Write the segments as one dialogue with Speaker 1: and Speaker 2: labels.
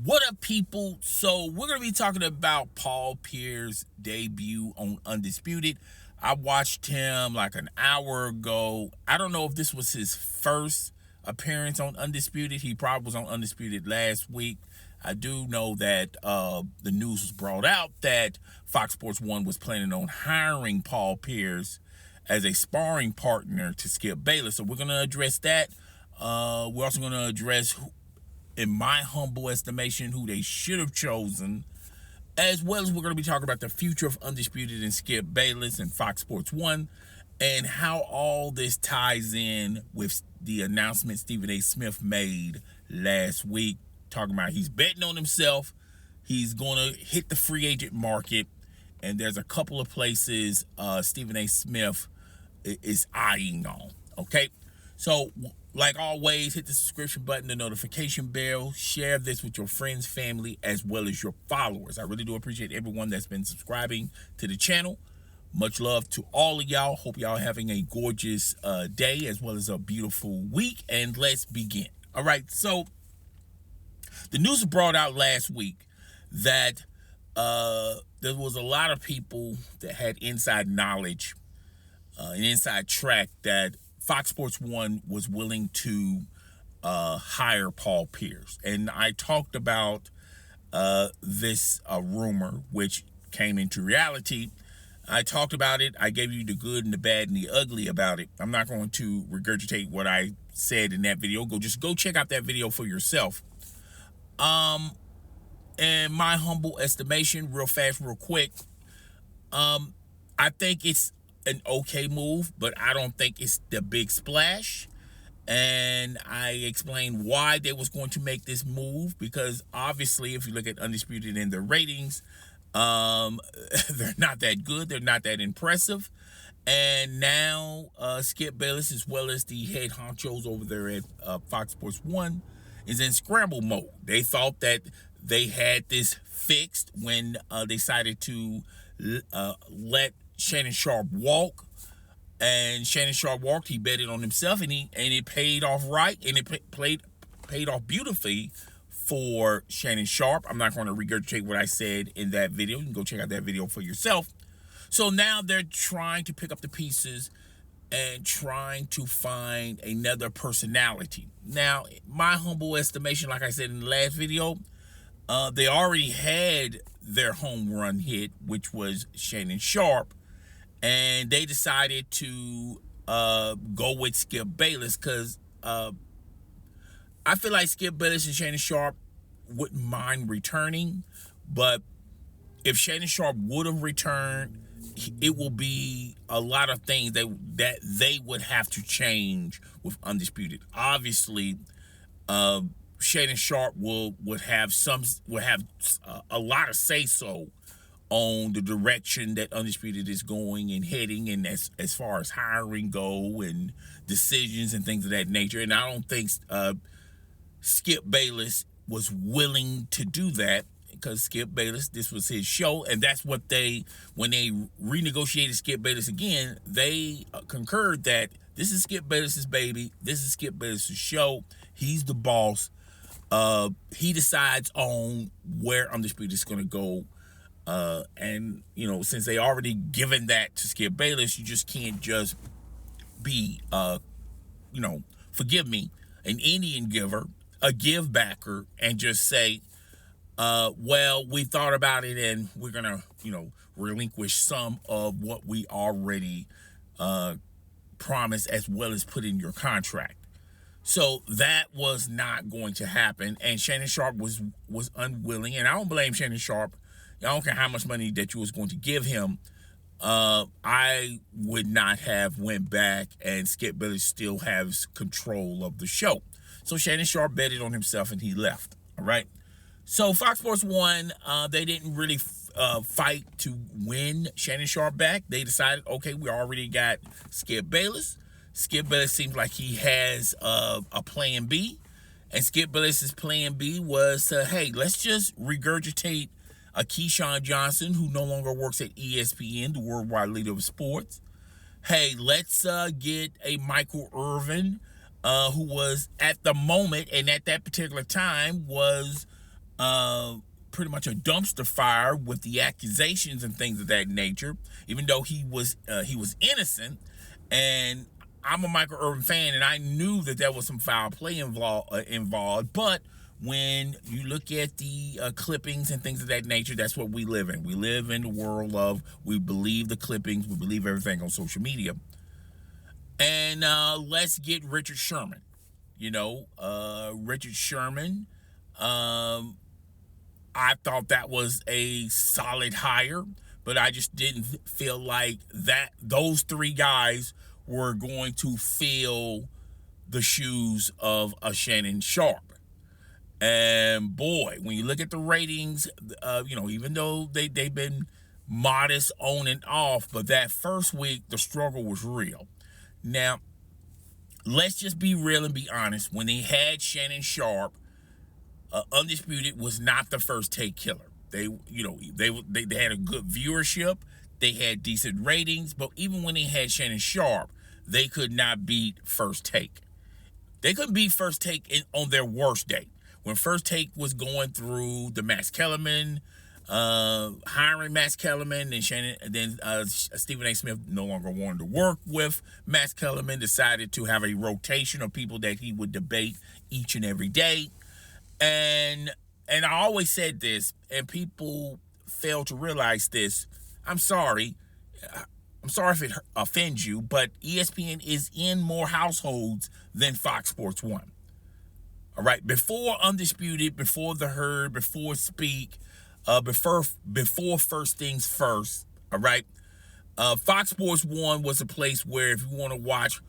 Speaker 1: What up, people? So we're going to be talking about Paul Pierce's debut on Undisputed. I watched him like an hour ago. I don't know if this was his first appearance on Undisputed. He probably was on Undisputed last week. I do know that the news was brought out that Fox Sports 1 was planning on hiring Paul Pierce as a sparring partner to Skip Bayless. So we're going to address that. We're also going to address, in my humble estimation, who they should have chosen, as well as we're going to be talking about the future of Undisputed and Skip Bayless and Fox Sports 1, and how all this ties in with the announcement Stephen A. Smith made last week, talking about he's betting on himself, he's going to hit the free agent market, and there's a couple of places Stephen A. Smith is eyeing on, okay? So, like always, hit the subscription button, the notification bell, share this with your friends, family, as well as your followers. I really do appreciate everyone that's been subscribing to the channel. Much love to all of y'all. Hope y'all having a gorgeous day as well as a beautiful week, and let's begin. All right, so the news was brought out last week that there was a lot of people that had inside knowledge, an inside track that Fox Sports 1 was willing to hire Paul Pierce. And I talked about this rumor, which came into reality. I talked about it. I gave you the good and the bad and the ugly about it. I'm not going to regurgitate what I said in that video. Just go check out that video for yourself. In my humble estimation, real fast, real quick, I think it's an okay move, but I don't think it's the big splash. And I explained why they was going to make this move, because obviously if you look at Undisputed in their ratings, they're not that good, they're not that impressive. And now Skip Bayless, as well as the head honchos over there at Fox Sports 1, is in scramble mode. They thought that they had this fixed when they decided to let Shannon Sharpe walk, and Shannon Sharpe walked. He betted on himself, and it paid off right, and it paid off beautifully for Shannon Sharpe. I'm not going to regurgitate what I said in that video. You can go check out that video for yourself. So now they're trying to pick up the pieces and trying to find another personality. Now, my humble estimation, like I said in the last video, they already had their home run hit, which was Shannon Sharpe, and they decided to go with Skip Bayless, because I feel like Skip Bayless and Shannon Sharpe wouldn't mind returning, but if Shannon Sharpe would have returned, it will be a lot of things that they would have to change with Undisputed. Obviously, Shannon Sharpe would have a lot of say-so on the direction that Undisputed is going and heading, and as far as hiring go and decisions and things of that nature. And I don't think Skip Bayless was willing to do that, because Skip Bayless, this was his show, and that's what when they renegotiated Skip Bayless again, they concurred that this is Skip Bayless's baby, this is Skip Bayless's show, he's the boss. He decides on where Undisputed is going to go. And, you know, since they already given that to Skip Bayless, you just can't just be, you know, forgive me, an Indian giver, a give backer, and just say, well, we thought about it and we're going to, you know, relinquish some of what we already promised, as well as put in your contract. So that was not going to happen, and Shannon Sharpe was unwilling, and I don't blame Shannon Sharpe. I don't care how much money that you was going to give him. I would not have went back, and Skip Bayless still has control of the show. So Shannon Sharpe betted on himself, and he left, all right? So Fox Sports 1, they didn't really fight to win Shannon Sharpe back. They decided, okay, we already got Skip Bayless. Skip Bayless seems like he has a plan B, and Skip Bayless's plan B was to, hey, let's just regurgitate a Keyshawn Johnson, who no longer works at ESPN, the worldwide leader of sports. Hey, let's get a Michael Irvin, who was at the moment and at that particular time was pretty much a dumpster fire with the accusations and things of that nature, even though he was innocent. And I'm a Michael Irvin fan, and I knew that there was some foul play involved. But when you look at the clippings and things of that nature, that's what we live in. We live in the world of, we believe the clippings, we believe everything on social media. And let's get Richard Sherman. Richard Sherman, I thought that was a solid hire, but I just didn't feel like that those three guys were going to fill the shoes of a Shannon Sharpe. And boy, when you look at the ratings, even though they've been modest on and off, but that first week, the struggle was real. Now, let's just be real and be honest. When they had Shannon Sharpe, Undisputed was not the first take killer. They had a good viewership. They had decent ratings, but even when they had Shannon Sharpe, they could not beat First Take. They couldn't beat First Take on their worst day. When First Take was going through the Max Kellerman, hiring Max Kellerman, and Stephen A. Smith no longer wanted to work with Max Kellerman, decided to have a rotation of people that he would debate each and every day. And I always said this, and people fail to realize this. I'm sorry if it offends you, but ESPN is in more households than Fox Sports 1. All right, before Undisputed, before The Herd, before Speak, before First Things First, all right, Fox Sports 1 was a place where if you want to watch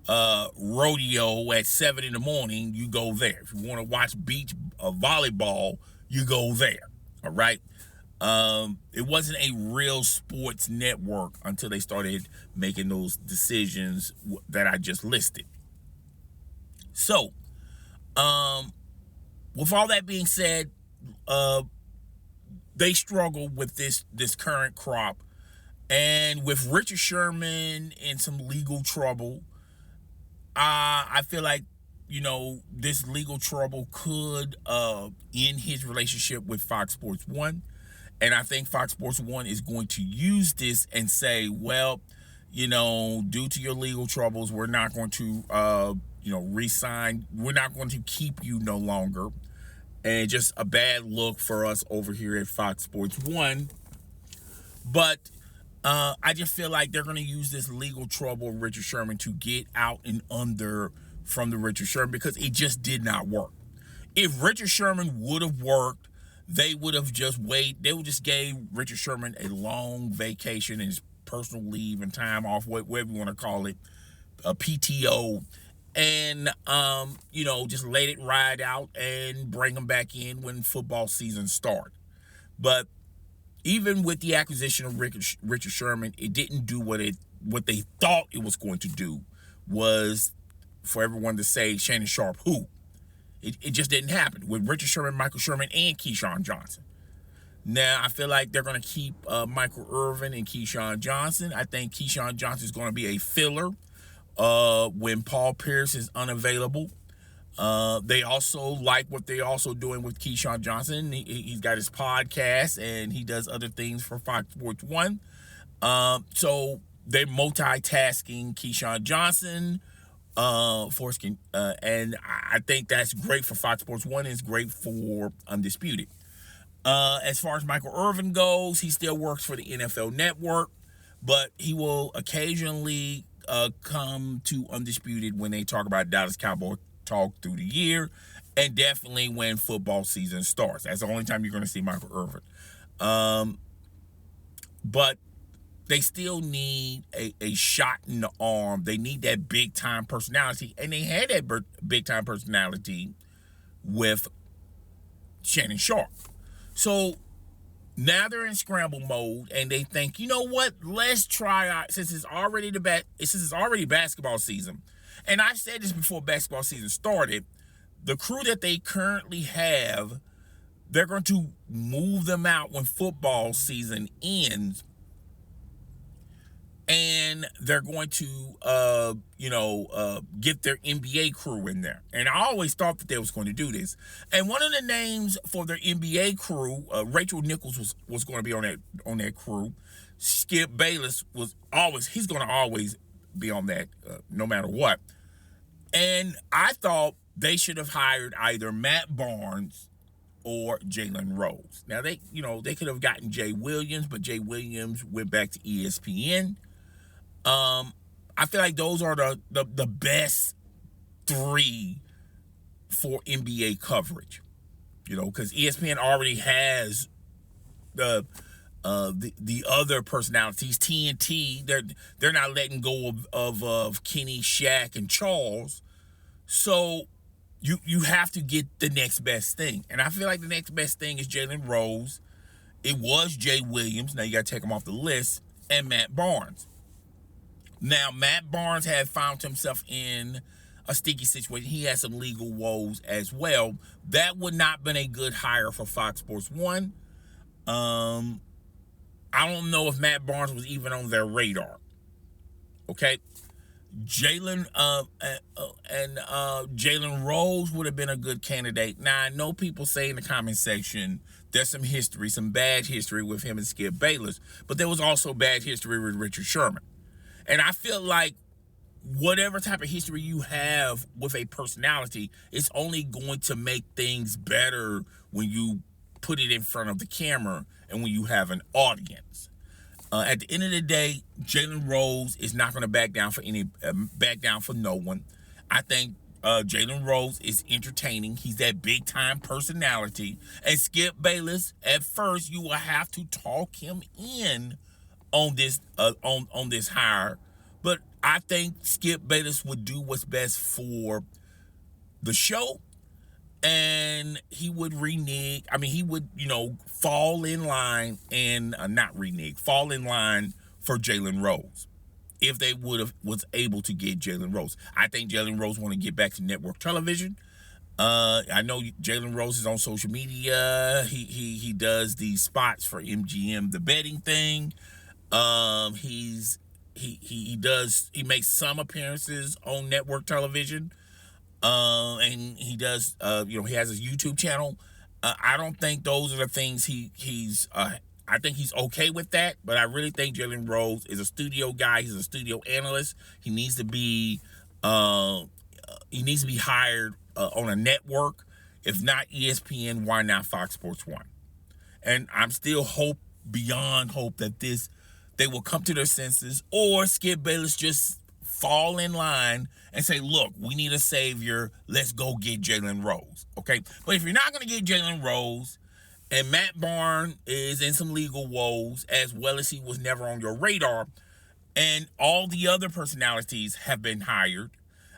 Speaker 1: rodeo at 7 in the morning, you go there. If you want to watch beach volleyball, you go there. All right. It wasn't a real sports network until they started making those decisions that I just listed. So, with all that being said, they struggle with this current crop, and with Richard Sherman in some legal trouble. I feel like, this legal trouble could end his relationship with Fox Sports 1. And I think Fox Sports 1 is going to use this and say, well, due to your legal troubles, we're not going to, re-sign. We're not going to keep you no longer. And just a bad look for us over here at Fox Sports 1. But I just feel like they're going to use this legal trouble of Richard Sherman to get out and under from the Richard Sherman, because it just did not work. If Richard Sherman would have worked, they would have just waited. They would just gave Richard Sherman a long vacation and his personal leave and time off, whatever you want to call it, a PTO, and just let it ride out and bring him back in when football season starts. But even with the acquisition of Richard Sherman, it didn't do what they thought it was going to do, was for everyone to say Shannon Sharpe who. It just didn't happen with Richard Sherman, Michael Sherman, and Keyshawn Johnson. Now, I feel like they're going to keep Michael Irvin and Keyshawn Johnson. I think Keyshawn Johnson is going to be a filler when Paul Pierce is unavailable. They also like what they're also doing with Keyshawn Johnson. He's got his podcast, and he does other things for Fox Sports 1. So they're multitasking Keyshawn Johnson, and I think that's great for Fox Sports 1. It's great for Undisputed. As far as Michael Irvin goes, he still works for the NFL Network, but he will occasionally come to Undisputed when they talk about Dallas Cowboy talk through the year, and definitely when football season starts. That's the only time you're going to see Michael Irvin. But they still need a shot in the arm. They need that big-time personality, and they had that big-time personality with Shannon Sharpe. So now they're in scramble mode, and they think, you know what? Let's try out, since it's already basketball season. And I've said this before basketball season started. The crew that they currently have, they're going to move them out when football season ends. and they're going to, get their NBA crew in there. And I always thought that they was going to do this. And one of the names for their NBA crew, Rachel Nichols was going to be on that crew. Skip Bayless he's going to always be on that, no matter what. And I thought they should have hired either Matt Barnes or Jalen Rose. Now they could have gotten Jay Williams, but Jay Williams went back to ESPN. I feel like those are the best three for NBA coverage. Because ESPN already has the other personalities. TNT, they're not letting go of Kenny, Shaq, and Charles. So you have to get the next best thing. And I feel like the next best thing is Jalen Rose. It was Jay Williams. Now you got to take him off the list. And Matt Barnes. Now, Matt Barnes had found himself in a sticky situation. He had some legal woes as well. That would not have been a good hire for Fox Sports 1. I don't know if Matt Barnes was even on their radar. Okay? Jalen Rose would have been a good candidate. Now, I know people say in the comment section there's some bad history with him and Skip Bayless, but there was also bad history with Richard Sherman. And I feel like whatever type of history you have with a personality, it's only going to make things better when you put it in front of the camera and when you have an audience. At the end of the day, Jalen Rose is not going to back down for no one. I think Jalen Rose is entertaining. He's that big time personality. And Skip Bayless, at first, you will have to talk him in on this hire. But I think Skip Bayless would do what's best for the show. And he would renege. I mean, he would, fall in line and not renege, fall in line for Jalen Rose if they was able to get Jalen Rose. I think Jalen Rose want to get back to network television. I know Jalen Rose is on social media. He does these spots for MGM, the betting thing. He makes some appearances on network television. And he does, he has his YouTube channel. I don't think those are the things I think he's okay with that, but I really think Jalen Rose is a studio guy. He's a studio analyst. He needs to be hired on a network. If not ESPN, why not Fox Sports 1? And I'm still beyond hope that they will come to their senses, or Skip Bayless just fall in line and say, look, we need a savior. Let's go get Jalen Rose. Okay? But if you're not going to get Jalen Rose, and Matt Barnes is in some legal woes, as well as he was never on your radar, and all the other personalities have been hired,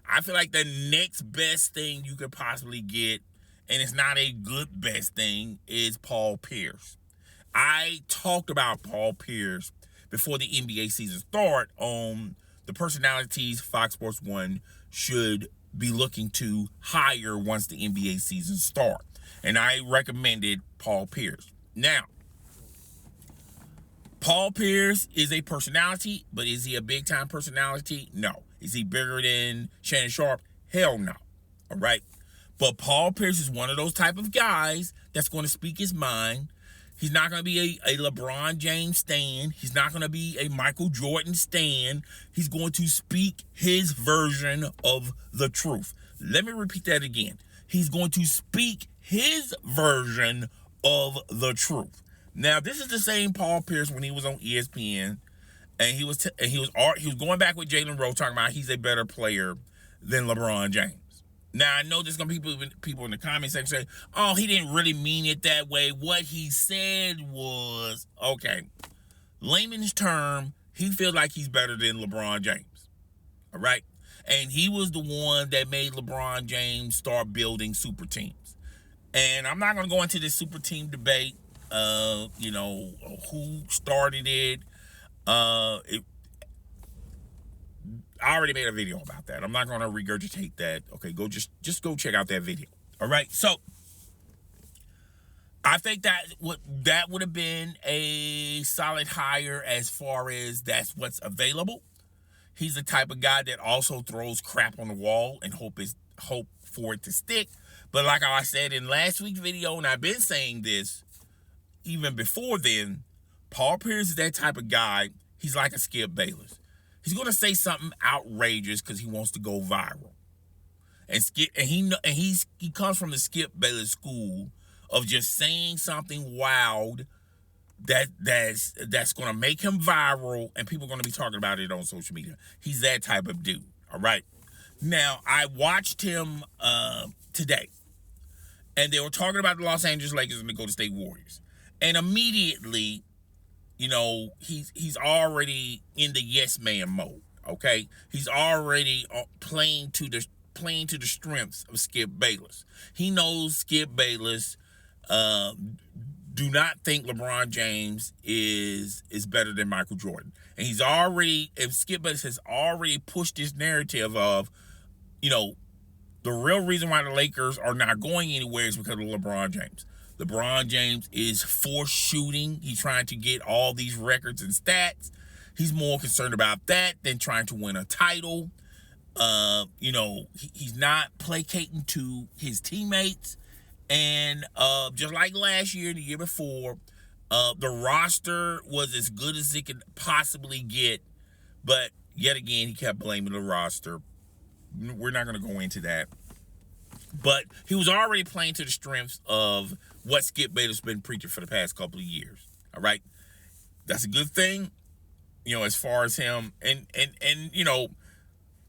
Speaker 1: I feel like the next best thing you could possibly get, and it's not a good best thing, is Paul Pierce. I talked about Paul Pierce before the NBA season started on the personalities Fox Sports 1 should be looking to hire once the NBA season starts. And I recommended Paul Pierce. Now, Paul Pierce is a personality, but is he a big-time personality? No. Is he bigger than Shannon Sharpe? Hell no. All right? But Paul Pierce is one of those type of guys that's going to speak his mind. He's not going to be a LeBron James stan. He's not going to be a Michael Jordan stan. He's going to speak his version of the truth. Let me repeat that again. He's going to speak his version of the truth. Now, this is the same Paul Pierce when he was on ESPN, and he was going back with Jalen Rose talking about he's a better player than LeBron James. Now, I know there's going to be people in the comment section say, oh, he didn't really mean it that way. What he said was, okay, layman's term, he feels like he's better than LeBron James. All right? And he was the one that made LeBron James start building super teams. And I'm not going to go into this super team debate, who started it. I already made a video about that. I'm not going to regurgitate that. Okay, just go check out that video. All right. So I think that would have been a solid hire as far as that's what's available. He's the type of guy that also throws crap on the wall and hope for it to stick. But like I said in last week's video, and I've been saying this even before then, Paul Pierce is that type of guy. He's like a Skip Bayless. He's gonna say something outrageous because he wants to go viral. And he comes from the Skip Bayless school of just saying something wild that's gonna make him viral, and people are gonna be talking about it on social media. He's that type of dude. All right. Now I watched him today, and they were talking about the Los Angeles Lakers and the Golden State Warriors, and immediately, he's already in the yes man mode. Okay, he's already playing to the strengths of Skip Bayless. He knows Skip Bayless do not think LeBron James is better than Michael Jordan. And Skip Bayless has already pushed this narrative of, the real reason why the Lakers are not going anywhere is because of LeBron James. LeBron James is force shooting. He's trying to get all these records and stats. He's more concerned about that than trying to win a title. He's not placating to his teammates. And just like last year, the year before, the roster was as good as it could possibly get. But yet again, he kept blaming the roster. We're not going to go into that. But he was already playing to the strengths of what Skip Bayless has been preaching for the past couple of years. All right. That's a good thing, as far as him. And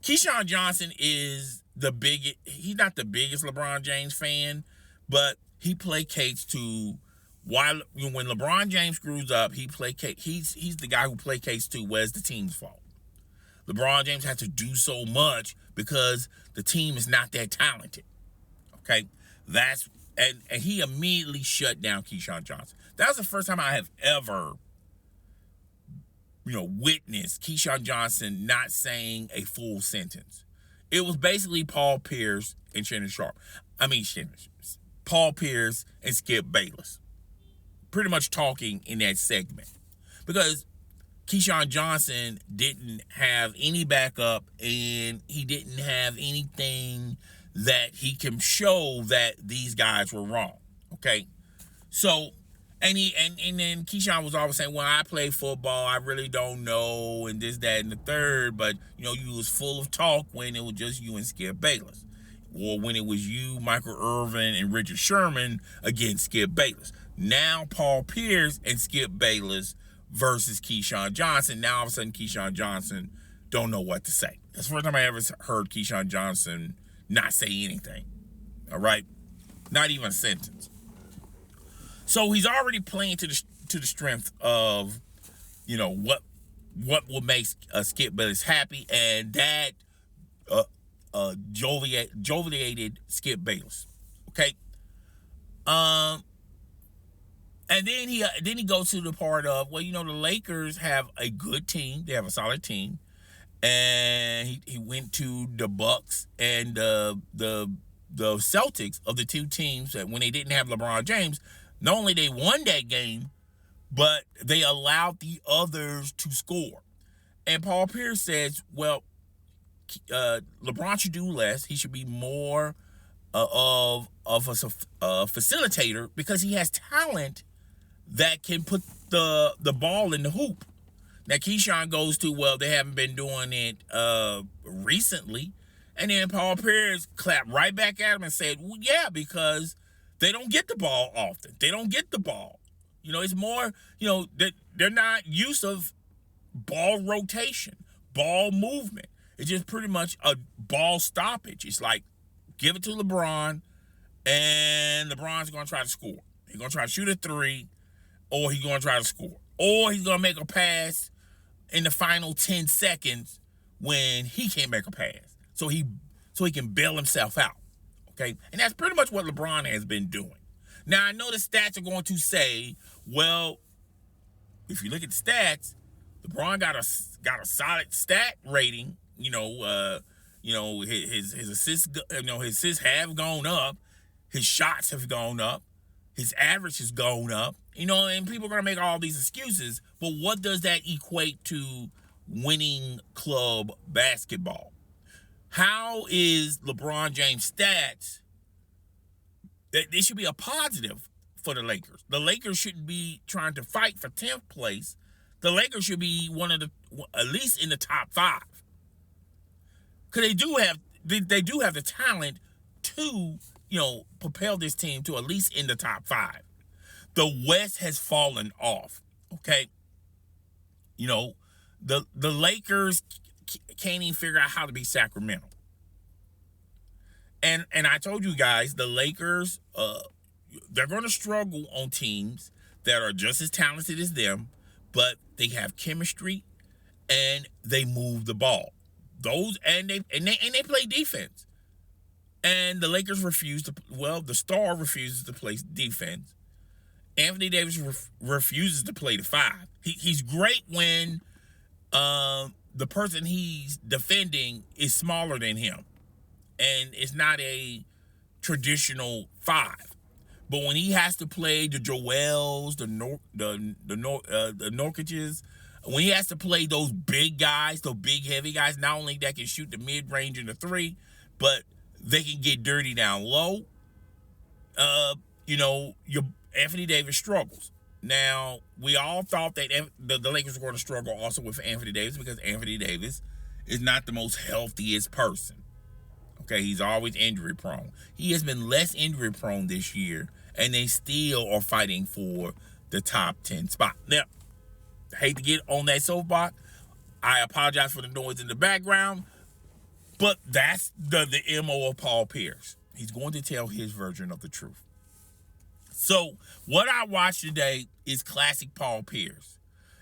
Speaker 1: Keyshawn Johnson is he's not the biggest LeBron James fan, but he placates to when LeBron James screws up, he's the guy who placates to where's the team's fault. LeBron James has to do so much because the team is not that talented. Okay, and he immediately shut down Keyshawn Johnson. That was the first time I have ever, witnessed Keyshawn Johnson not saying a full sentence. It was basically Paul Pierce and Shannon Sharpe. Paul Pierce and Skip Bayless, pretty much talking in that segment, because Keyshawn Johnson didn't have any backup and he didn't have anything that he can show that these guys were wrong. Okay. So, and then Keyshawn was always saying, well, I play football, I really don't know, and this, that, and the third, but you was full of talk when it was just you and Skip Bayless. Or when it was you, Michael Irvin, and Richard Sherman against Skip Bayless. Now Paul Pierce and Skip Bayless versus Keyshawn Johnson. Now all of a sudden Keyshawn Johnson don't know what to say. That's the first time I ever heard Keyshawn Johnson not say anything. All right? Not even a sentence. So he's already playing to the strength of, what will make Skip Bayless happy, and that joviated Skip Bayless. Okay? And then he goes to the part of, well, the Lakers have a good team. They have a solid team. And he went to the Bucks and the Celtics of the two teams that when they didn't have LeBron James, not only they won that game, but they allowed the others to score. And Paul Pierce says, well, LeBron should do less. He should be more of a facilitator because he has talent that can put the ball in the hoop. Now, Keyshawn goes to, well, they haven't been doing it recently. And then Paul Pierce clapped right back at him and said, well, yeah, because they don't get the ball often. They don't get the ball. It's more, they're not used of ball rotation, ball movement. It's just pretty much a ball stoppage. It's like, give it to LeBron, and LeBron's going to try to score. He's going to try to shoot a three, or he's going to try to score. Or he's going to make a pass in the final 10 seconds when he can't make a pass. So he can bail himself out. Okay? And that's pretty much what LeBron has been doing. Now, I know the stats are going to say, well, if you look at the stats, LeBron got a solid stat rating. His assists, his assists have gone up. His shots have gone up. His average has gone up. And people are going to make all these excuses. But what does that equate to winning club basketball? How is LeBron James' stats? They should be a positive for the Lakers. The Lakers shouldn't be trying to fight for 10th place. The Lakers should be at least in the top 5. Because they do have the talent to, propel this team to at least in the top 5. The West has fallen off. Okay. The Lakers can't even figure out how to be Sacramento. And I told you guys, the Lakers, they're going to struggle on teams that are just as talented as them, but they have chemistry and they move the ball. They play defense. And the Lakers the star refuses to play defense. Anthony Davis refuses to play the 5. He's great when the person he's defending is smaller than him. And it's not a traditional 5. But when he has to play the Joels, the Nurkic's, when he has to play those big guys, those big heavy guys, not only that can shoot the mid-range and the 3, but they can get dirty down low. Your Anthony Davis struggles. Now, we all thought that the Lakers were going to struggle also with Anthony Davis because Anthony Davis is not the most healthiest person. Okay, he's always injury prone. He has been less injury prone this year, and they still are fighting for the top 10 spot. Now, I hate to get on that soapbox. I apologize for the noise in the background, but that's the MO of Paul Pierce. He's going to tell his version of the truth. So, what I watched today is classic Paul Pierce.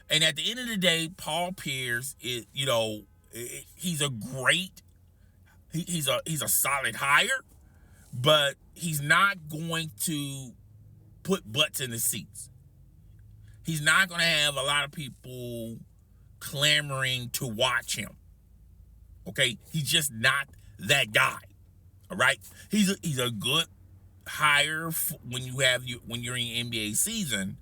Speaker 1: And at the end of the day, Paul Pierce is, he's a great, he's a solid hire, but he's not going to put butts in the seats. He's not going to have a lot of people clamoring to watch him. Okay? He's just not that guy. All right? He's a good hire when you're in NBA season.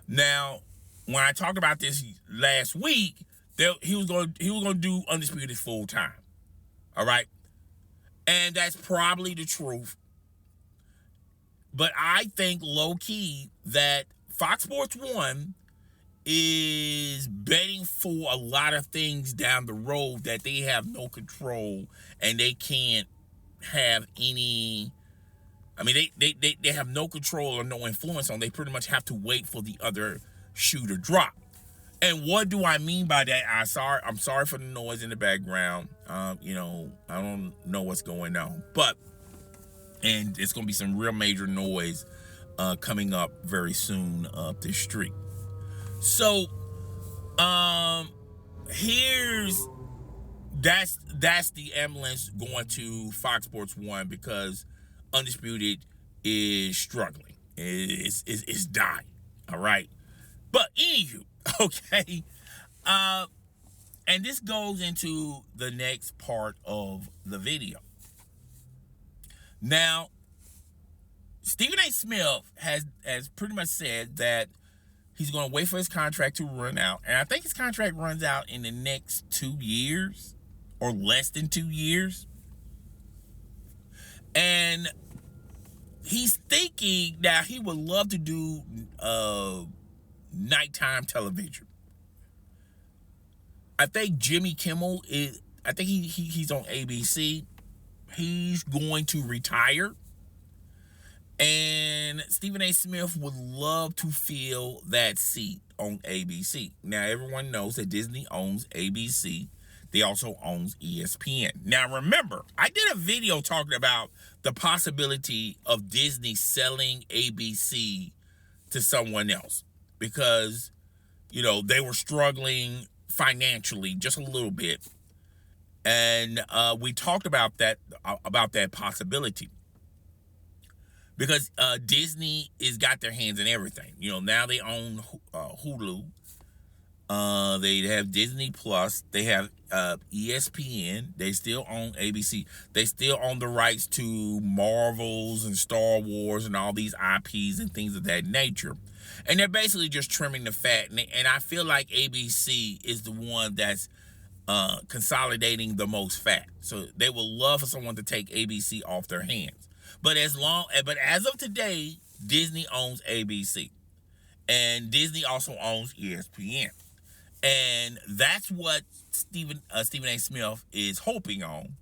Speaker 1: Now, when I talked about this last week, he was going to do Undisputed full time. All right? And that's probably the truth. But I think low-key that Fox Sports 1 is betting for a lot of things down the road that they have no control and they can't have any. I mean, they have no control or no influence on. They pretty much have to wait for the other shoe to drop. And what do I mean by that? I'm sorry for the noise in the background. I don't know what's going on, and it's going to be some real major noise coming up very soon up this street. So, that's the ambulance going to Fox Sports 1 because Undisputed is struggling. It's dying. All right. But anywho, okay. And this goes into the next part of the video. Now, Stephen A. Smith has pretty much said that he's going to wait for his contract to run out. And I think his contract runs out in the next 2 years or less than 2 years. And he's thinking that he would love to do nighttime television. I think Jimmy Kimmel he's on ABC. He's going to retire. And Stephen A. Smith would love to fill that seat on ABC. Now, everyone knows that Disney owns ABC. They also owns ESPN. Now, remember, I did a video talking about the possibility of Disney selling ABC to someone else because, they were struggling financially just a little bit. And we talked about that possibility. Because Disney has got their hands in everything. Now they own Hulu. They have Disney Plus. They have ESPN. They still own ABC. They still own the rights to Marvels and Star Wars and all these IPs and things of that nature. And they're basically just trimming the fat. And I feel like ABC is the one that's consolidating the most fat. So they would love for someone to take ABC off their hands. But as of today, Disney owns ABC. And Disney also owns ESPN. And that's what Stephen A. Smith is hoping on.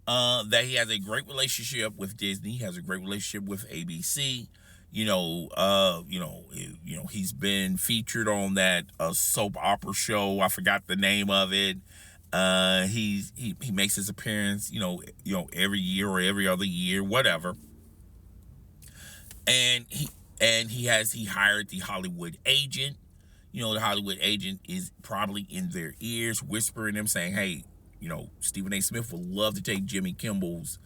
Speaker 1: That he has a great relationship with Disney. He has a great relationship with ABC. He's been featured on that soap opera show. I forgot the name of it. He makes his appearance, every year or every other year, whatever. And he hired the Hollywood agent. The Hollywood agent is probably in their ears, whispering them, saying, "Hey, Stephen A. Smith would love to take Jimmy Kimmel's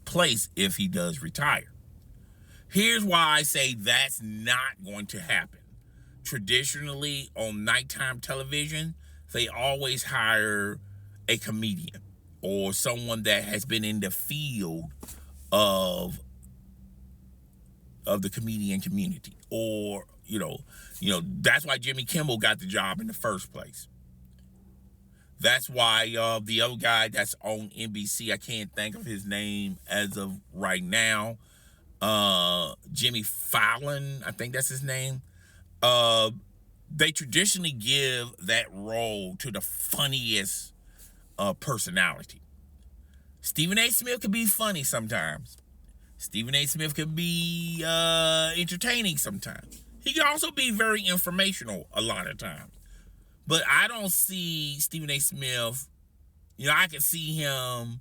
Speaker 1: place if he does retire." Here's why I say that's not going to happen. Traditionally, on nighttime television, they always hire a comedian or someone that has been in the field of the comedian community, or that's why Jimmy Kimmel got the job in the first place. That's why the other guy that's on NBC, I can't think of his name as of right now, Jimmy Fallon, I think that's his name. They traditionally give that role to the funniest personality. Stephen A. Smith can be funny sometimes. Stephen A. Smith can be entertaining sometimes. He can also be very informational a lot of times. But I don't see Stephen A. Smith, I can see him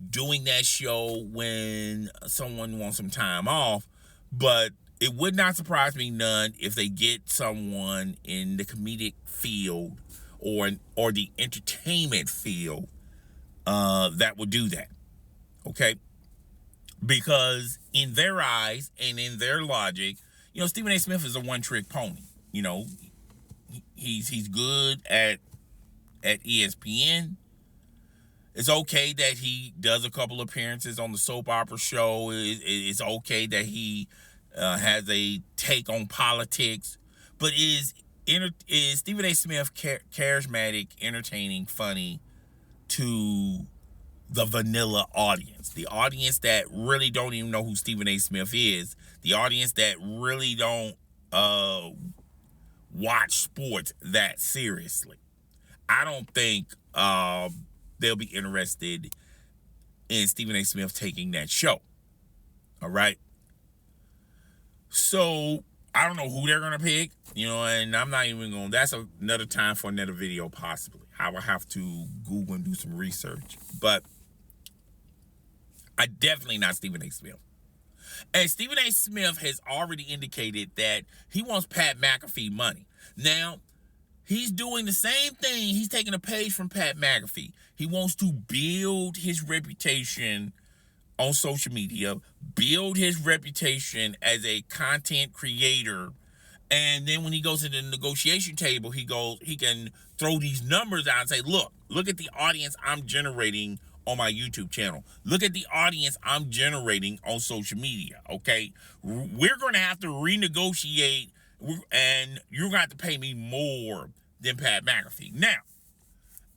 Speaker 1: doing that show when someone wants some time off, but it would not surprise me none if they get someone in the comedic field or the entertainment field that would do that. Okay? Because in their eyes and in their logic, Stephen A. Smith is a one-trick pony. He's good at ESPN. It's okay that he does a couple appearances on the soap opera show. It's okay that he has a take on politics. But is Stephen A. Smith charismatic, entertaining, funny to the vanilla audience, the audience that really don't even know who Stephen A. Smith is, the audience that really don't watch sports that seriously? I don't think they'll be interested in Stephen A. Smith taking that show. All right. So I don't know who they're going to pick, and I'm not even going to, that's another time for another video possibly. I will have to Google and do some research. But I definitely not Stephen A. Smith. And Stephen A. Smith has already indicated that he wants Pat McAfee money. Now, he's doing the same thing. He's taking a page from Pat McAfee. He wants to build his reputation on social media, build his reputation as a content creator. And then when he goes to the negotiation table, he can throw these numbers out and say, look at the audience I'm generating on my YouTube channel. Look at the audience I'm generating on social media, okay? We're going to have to renegotiate, and you're going to have to pay me more than Pat McAfee. Now,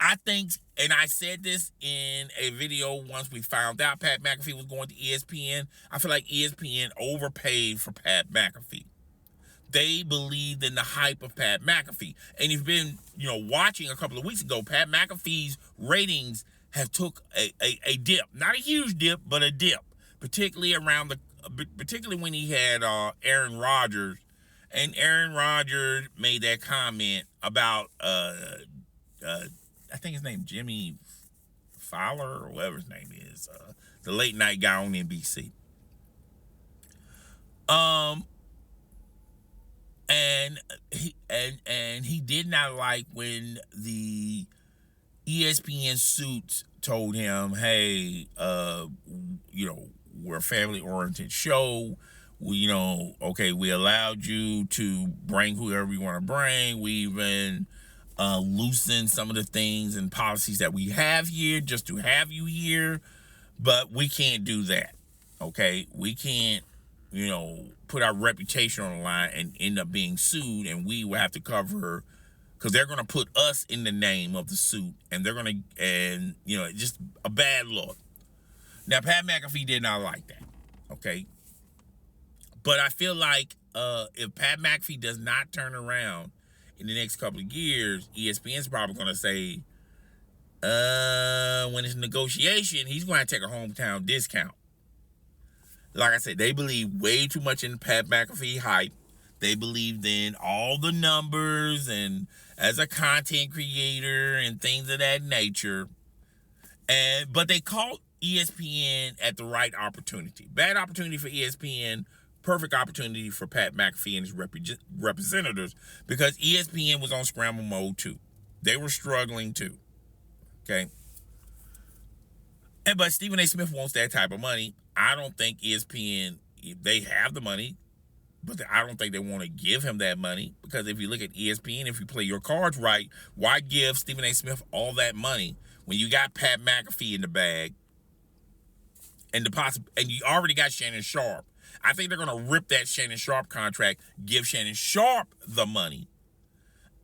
Speaker 1: I think, and I said this in a video once we found out Pat McAfee was going to ESPN, I feel like ESPN overpaid for Pat McAfee. They believed in the hype of Pat McAfee. And you've been, watching a couple of weeks ago, Pat McAfee's ratings have took a dip. Not a huge dip, but a dip. Particularly when he had Aaron Rodgers. And Aaron Rodgers made that comment about, I think his name Jimmy Fowler, or whatever his name is, the late night guy on NBC. And he did not like when the ESPN suits told him, hey, we're a family-oriented show. We allowed you to bring whoever you want to bring. We even loosened some of the things and policies that we have here just to have you here, but we can't do that. Okay, we can't, put our reputation on the line and end up being sued, and we will have to cover, because they're going to put us in the name of the suit, and they're going to, and just a bad look. Now, Pat McAfee did not like that. Okay, but I feel like if Pat McAfee does not turn around in the next couple of years, ESPN's probably going to say, when it's negotiation, he's going to take a hometown discount. Like I said, they believe way too much in Pat McAfee hype. They believed in all the numbers and as a content creator and things of that nature. But they caught ESPN at the right opportunity. Bad opportunity for ESPN, perfect opportunity for Pat McAfee and his representatives, because ESPN was on scramble mode too. They were struggling too. Okay. But Stephen A. Smith wants that type of money. I don't think ESPN, they have the money, but I don't think they want to give him that money, because if you look at ESPN, if you play your cards right, why give Stephen A. Smith all that money when you got Pat McAfee in the bag and you already got Shannon Sharpe? I think they're going to rip that Shannon Sharpe contract, give Shannon Sharpe the money,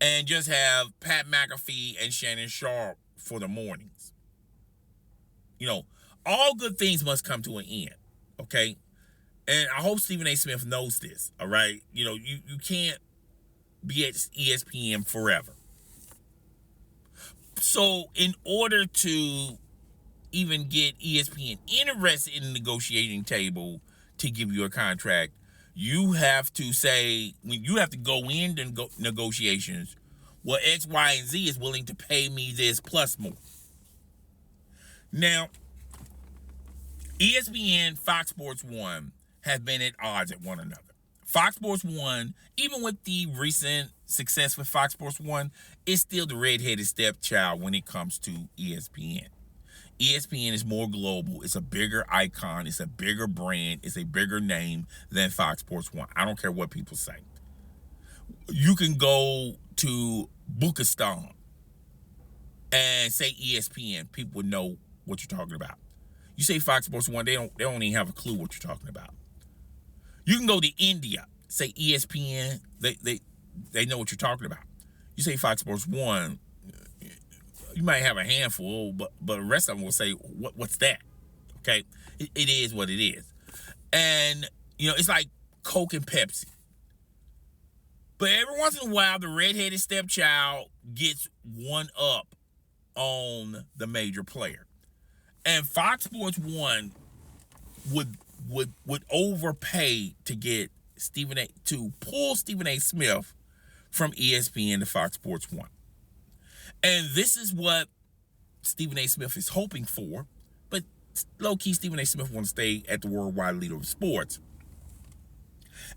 Speaker 1: and just have Pat McAfee and Shannon Sharpe for the mornings. All good things must come to an end, okay? And I hope Stephen A. Smith knows this, all right? You can't be at ESPN forever. So in order to even get ESPN interested in the negotiating table to give you a contract, you have to say, when you have to go into negotiations, well, X, Y, and Z is willing to pay me this plus more. Now, ESPN, Fox Sports 1 have been at odds at one another. Fox Sports 1, even with the recent success with Fox Sports 1, is still the redheaded stepchild when it comes to ESPN. ESPN is more global. It's a bigger icon. It's a bigger brand. It's a bigger name than Fox Sports 1. I don't care what people say. You can go to Bukistan and say ESPN. People would know what you're talking about. You say Fox Sports 1, they don't even have a clue what you're talking about. You can go to India, say ESPN, they know what you're talking about. You say Fox Sports 1, you might have a handful, but the rest of them will say, what's that? Okay? It is what it is. And, it's like Coke and Pepsi. But every once in a while, the redheaded stepchild gets one up on the major player. And Fox Sports 1 would overpay to get to pull Stephen A. Smith from ESPN to Fox Sports 1. And this is what Stephen A. Smith is hoping for, but low-key Stephen A. Smith wants to stay at the worldwide leader of sports.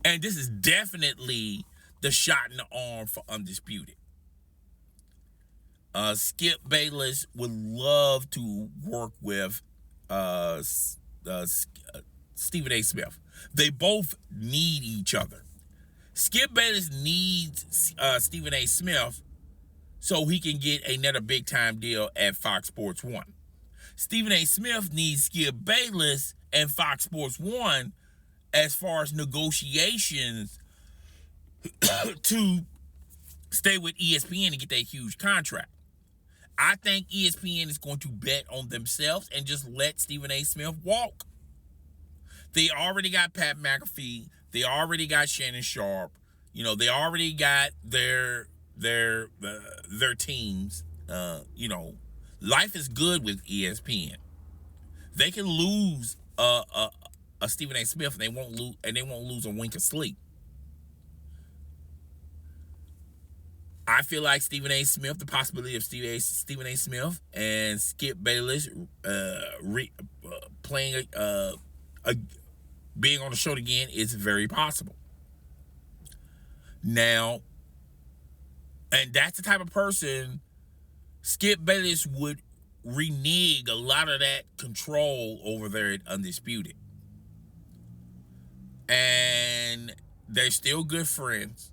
Speaker 1: And this is definitely the shot in the arm for Undisputed. Skip Bayless would love to work with Stephen A. Smith. They both need each other. Skip Bayless needs Stephen A. Smith so he can get another big-time deal at Fox Sports 1. Stephen A. Smith needs Skip Bayless and Fox Sports 1 as far as negotiations to stay with ESPN and get that huge contract. I think ESPN is going to bet on themselves and just let Stephen A. Smith walk. They already got Pat McAfee. They already got Shannon Sharpe. They already got their teams. Life is good with ESPN. They can lose a Stephen A. Smith, and they won't lose a wink of sleep. I feel like Stephen A. Smith, the possibility of Stephen A. Smith and Skip Bayless playing being on the show again is very possible. Now, and that's the type of person Skip Bayless would renege a lot of that control over there at Undisputed. And they're still good friends.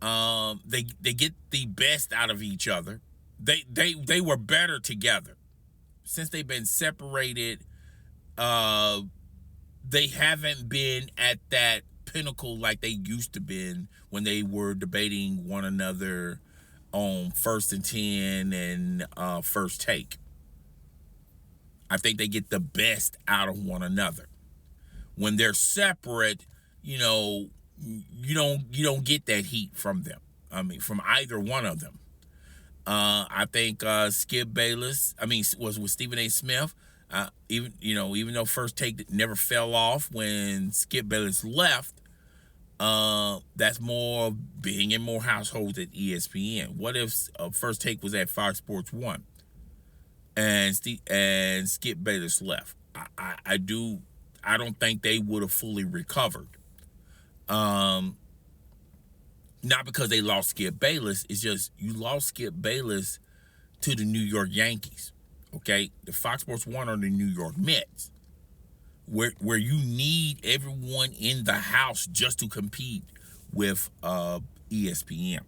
Speaker 1: They get the best out of each other. They were better together. Since they've been separated, they haven't been at that pinnacle like they used to be when they were debating one another on First and 10 and First Take. I think they get the best out of one another. When they're separate, you don't get that heat from them. I mean, from either one of them. I think Skip Bayless, was with Stephen A. Smith. Even though First Take never fell off when Skip Bayless left, that's more being in more households at ESPN. What if First Take was at Fox Sports 1 and Skip Bayless left? I don't think they would have fully recovered. Not because they lost Skip Bayless. It's just you lost Skip Bayless to the New York Yankees. Okay, the Fox Sports 1 are the New York Mets, where you need everyone in the house just to compete with ESPN.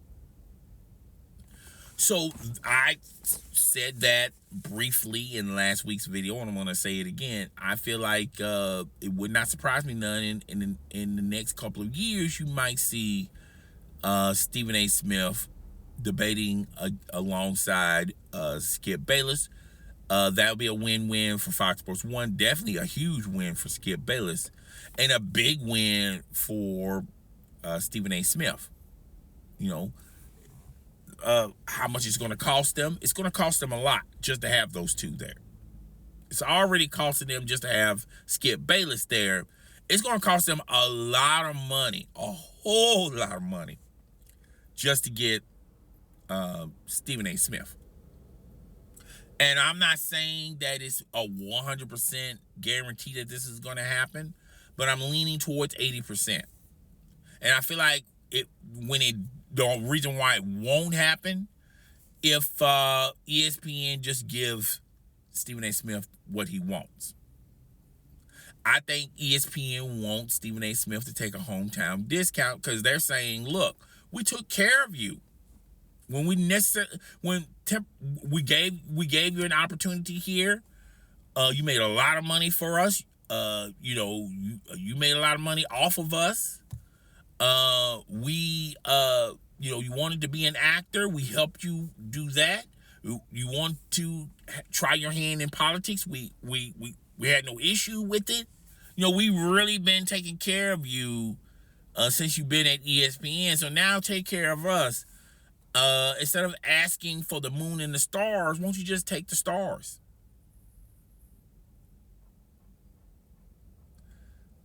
Speaker 1: So I said that briefly in last week's video, and I'm going to say it again. I feel like it would not surprise me none in the next couple of years. You might see Stephen A. Smith debating alongside Skip Bayless. That would be a win-win for Fox Sports 1. Definitely a huge win for Skip Bayless. And a big win for Stephen A. Smith. How much it's going to cost them? It's going to cost them a lot just to have those two there. It's already costing them just to have Skip Bayless there. It's going to cost them a lot of money, a whole lot of money, just to get Stephen A. Smith. And I'm not saying that it's a 100% guarantee that this is going to happen, but I'm leaning towards 80%. And I feel like the reason why it won't happen, if ESPN just gives Stephen A. Smith what he wants. I think ESPN wants Stephen A. Smith to take a hometown discount because they're saying, look, we took care of you. When we gave you an opportunity here, you made a lot of money for us. You made a lot of money off of us. You wanted to be an actor. We helped you do that. You want to try your hand in politics. We had no issue with it. We really been taking care of you since you've been at ESPN. So now take care of us. Instead of asking for the moon and the stars, won't you just take the stars?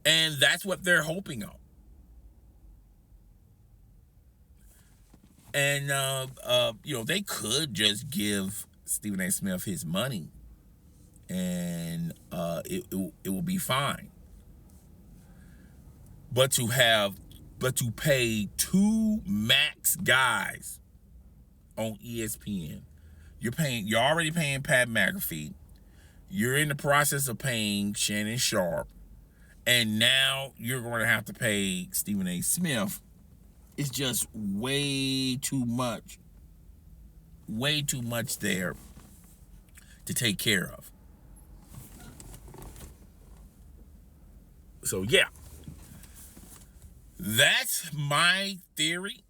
Speaker 1: And that's what they're hoping on. And, they could just give Stephen A. Smith his money and it will be fine. But to pay two max guys on ESPN, you're already paying Pat McAfee. You're in the process of paying Shannon Sharpe, and now you're going to have to pay Stephen A. Smith. It's just way too much there to take care of. So yeah, that's my theory.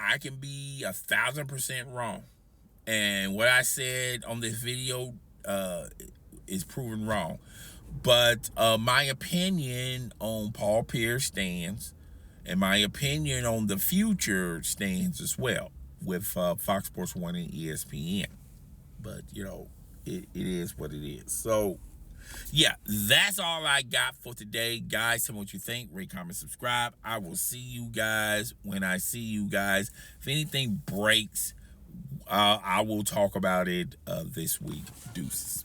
Speaker 1: I can be 1,000% wrong, and what I said on this video is proven wrong. But my opinion on Paul Pierce stands, and my opinion on the future stands as well with Fox Sports 1 and ESPN. But it is what it is. So yeah, that's all I got for today, guys. Tell me what you think. Rate, comment, subscribe. I will see you guys when I see you guys. If anything breaks, I will talk about it this week. Deuces.